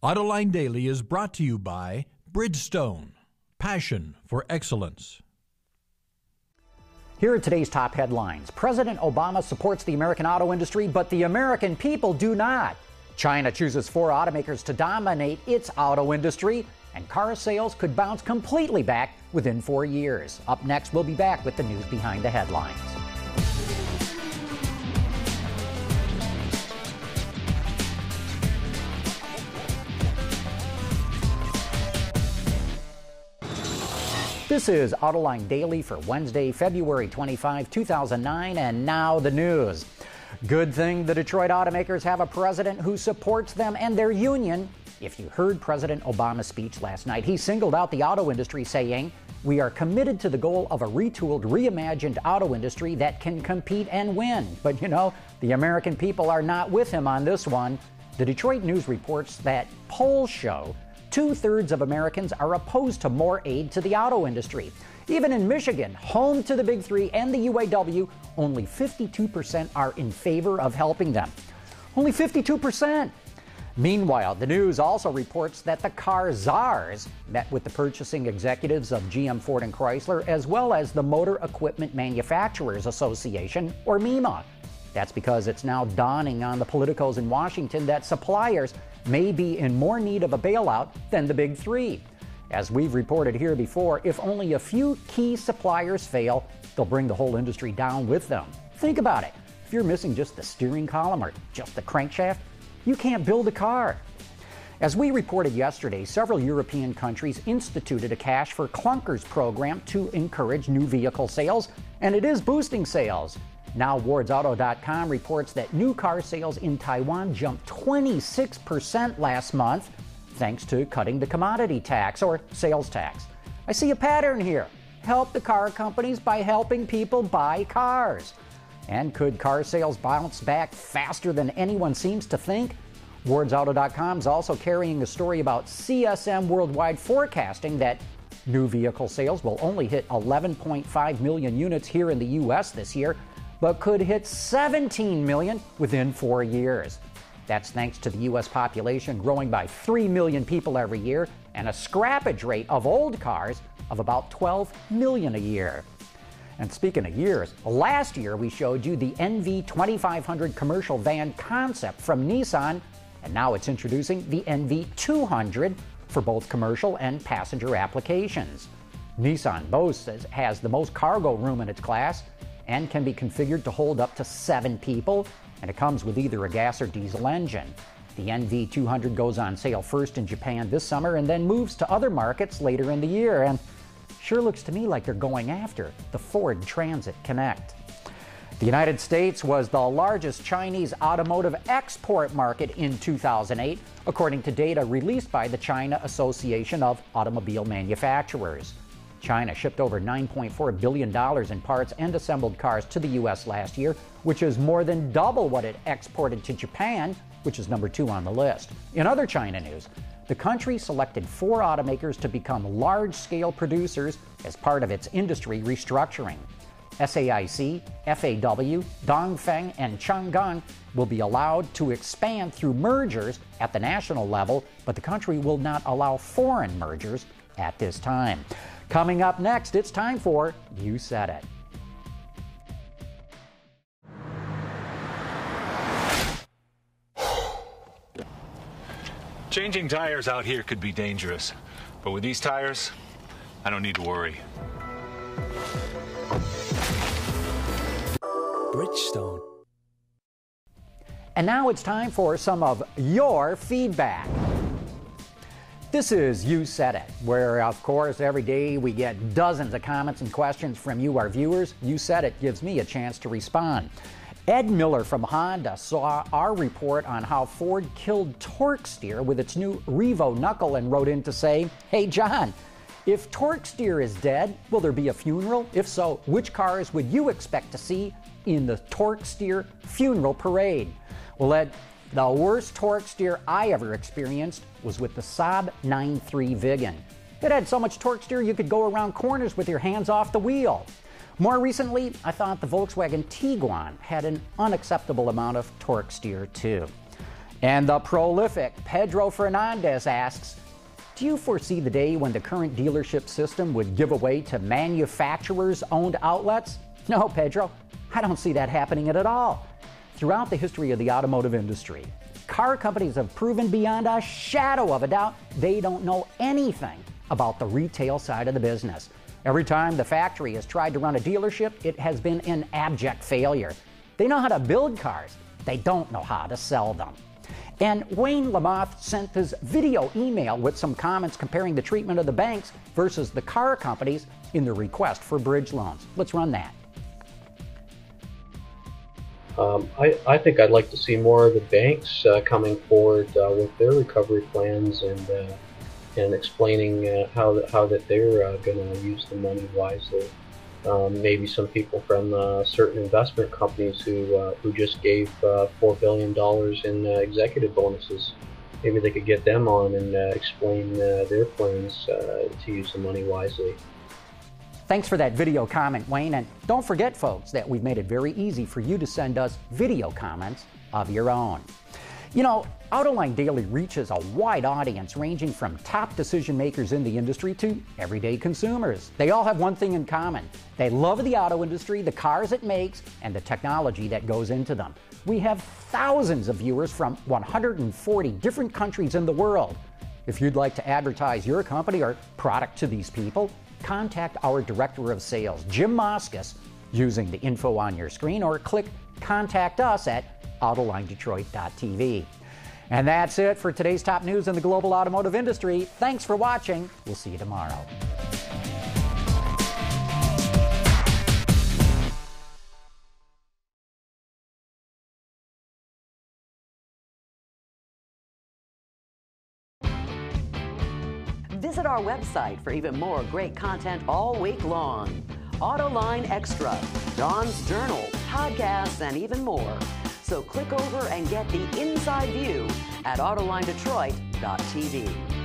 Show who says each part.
Speaker 1: Autoline Daily is brought to you by Bridgestone, passion for excellence.
Speaker 2: Here are today's top headlines. President Obama supports the American auto industry, but the American people do not. China chooses 4 automakers to dominate its auto industry, and car sales could bounce completely back within 4 years. Up next, we'll be back with the news behind the headlines. This is Autoline Daily for Wednesday, February 25, 2009, and now the news. Good thing the Detroit automakers have a president who supports them and their union. If you heard President Obama's speech last night, he singled out the auto industry, saying, "We are committed to the goal of a retooled, reimagined auto industry that can compete and win." But you know, the American people are not with him on this one. The Detroit News reports that polls show 2/3 of Americans are opposed to more aid to the auto industry. Even in Michigan, home to the Big Three and the UAW, only 52% are in favor of helping them. Only 52%! Meanwhile, the news also reports that the car czars met with the purchasing executives of GM, Ford, and Chrysler, as well as the Motor Equipment Manufacturers Association, or MEMA. That's because it's now dawning on the politicos in Washington that suppliers may be in more need of a bailout than the Big Three. As we've reported here before, if only a few key suppliers fail, they'll bring the whole industry down with them. Think about it. If you're missing just the steering column or just the crankshaft, you can't build a car. As we reported yesterday, several European countries instituted a cash for clunkers program to encourage new vehicle sales, and it is boosting sales. Now, WardsAuto.com reports that new car sales in Taiwan jumped 26% last month, thanks to cutting the commodity tax or sales tax. I see a pattern here. Help the car companies by helping people buy cars. And could car sales bounce back faster than anyone seems to think? WardsAuto.com is also carrying a story about CSM Worldwide forecasting that new vehicle sales will only hit 11.5 million units here in the U.S. this year, but could hit 17 million within 4 years. That's thanks to the U.S. population growing by 3 million people every year and a scrappage rate of old cars of about 12 million a year. And speaking of years, last year we showed you the NV200 commercial van concept from Nissan, and now it's introducing the NV200 for both commercial and passenger applications. Nissan boasts it has the most cargo room in its class and can be configured to hold up to 7 people, and it comes with either a gas or diesel engine. The NV200 goes on sale first in Japan this summer and then moves to other markets later in the year, and sure looks to me like they're going after the Ford Transit Connect. The United States was the largest Chinese automotive export market in 2008, according to data released by the China Association of Automobile Manufacturers. China shipped over $9.4 billion in parts and assembled cars to the U.S. last year, which is more than double what it exported to Japan, which is number 2 on the list. In other China news, the country selected 4 automakers to become large-scale producers as part of its industry restructuring. SAIC, FAW, Dongfeng, and Chang'an will be allowed to expand through mergers at the national level, but the country will not allow foreign mergers at this time. Coming up next, it's time for You Said It.
Speaker 3: Changing tires out here could be dangerous, but with these tires, I don't need to worry.
Speaker 4: Bridgestone.
Speaker 2: And now it's time for some of your feedback. This is You Said It, where, of course, every day we get dozens of comments and questions from you, our viewers. You Said It gives me a chance to respond. Ed Miller from Honda saw our report on how Ford killed torque steer with its new Revo knuckle and wrote in to say, "Hey John, if torque steer is dead, will there be a funeral? If so, which cars would you expect to see in the torque steer funeral parade?" Well, Ed, the worst torque steer I ever experienced was with the Saab 9.3 Viggen. It had so much torque steer you could go around corners with your hands off the wheel. More recently, I thought the Volkswagen Tiguan had an unacceptable amount of torque steer too. And the prolific Pedro Fernandez asks, do you foresee the day when the current dealership system would give away to manufacturers-owned outlets? No, Pedro, I don't see that happening at all. Throughout the history of the automotive industry, car companies have proven beyond a shadow of a doubt they don't know anything about the retail side of the business. Every time the factory has tried to run a dealership, it has been an abject failure. They know how to build cars, they don't know how to sell them. And Wayne Lamothe sent his video email with some comments comparing the treatment of the banks versus the car companies in the request for bridge loans. Let's run that.
Speaker 4: I think I'd like to see more of the banks coming forward with their recovery plans and explaining how that they're going to use the money wisely. Maybe some people from certain investment companies who just gave $4 billion in executive bonuses. Maybe they could get them on and explain their plans to use the money wisely.
Speaker 2: Thanks for that video comment, Wayne. And don't forget, folks, that we've made it very easy for you to send us video comments of your own. You know, Autoline Daily reaches a wide audience ranging from top decision makers in the industry to everyday consumers. They all have one thing in common. They love the auto industry, the cars it makes, and the technology that goes into them. We have thousands of viewers from 140 different countries in the world. If you'd like to advertise your company or product to these people, contact our Director of Sales, Jim Moskis, using the info on your screen, or click Contact Us at AutolineDetroit.tv. And that's it for today's top news in the global automotive industry. Thanks for watching. We'll see you tomorrow.
Speaker 5: Visit our website for even more great content all week long. Autoline Extra, John's Journal, podcasts, and even more. So click over and get the inside view at AutolineDetroit.tv.